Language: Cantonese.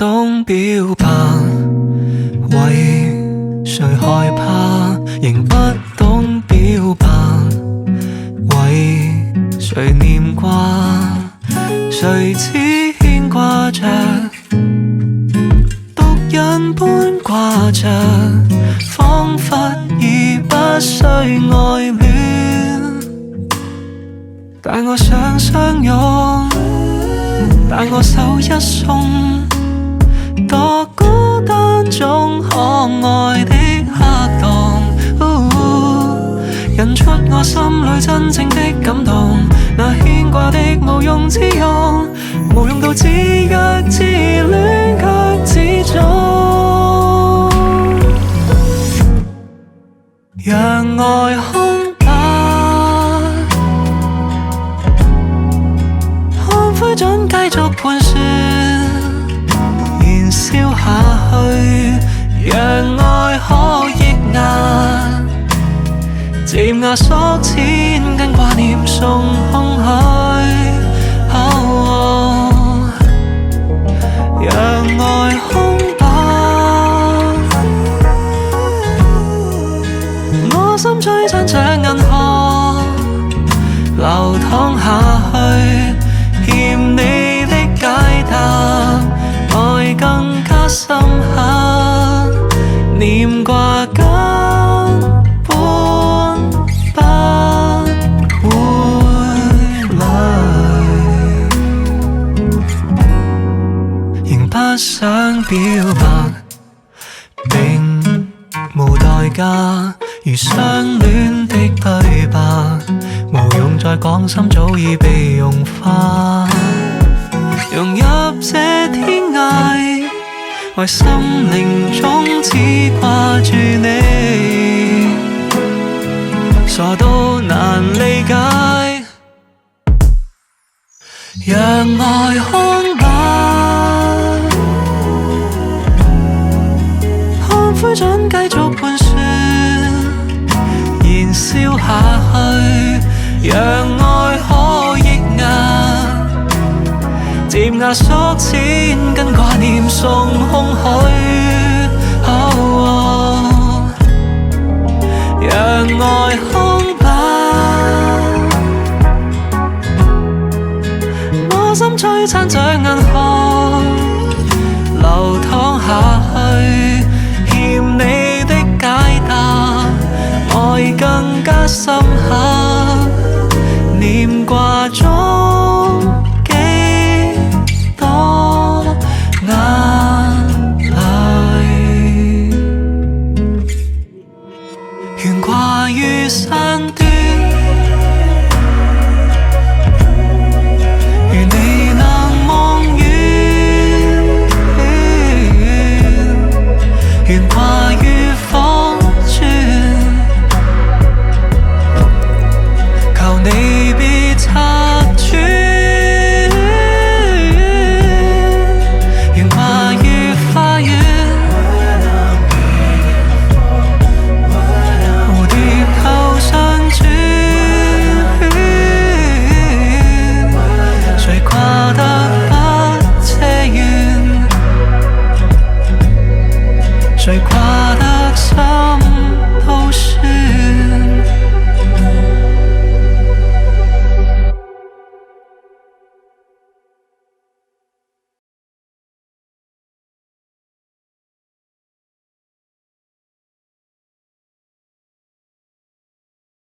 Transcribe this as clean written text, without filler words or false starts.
懂表白，為誰害怕？仍不懂表白，為誰念掛？誰只牽掛着，毒癮般掛着，彷彿已不需愛戀。但我想相擁，但我手一鬆，多孤單中可愛的黑洞，引出我心裏真正的感動。那牽掛的無用之用，無用到自虐自戀卻自重，讓愛空白，看灰燼繼續盤旋，燃燒下去，讓愛可抑壓，漸壓縮千根掛念送空虛，讓愛空白，我心璀璨像銀河流淌下去，欠你的解答，愛更加深刻，念掛根本不會來，仍不想表白，並無代價，如相戀的對白，無用再講，心早已被融化，融入這天涯，為心靈中只掛住你，傻到難理解，讓愛空白，看灰燼繼續盤旋，燃燒下去，讓愛可抑壓，漸壓縮千根掛念送空虛，讓愛空白，我心璀璨像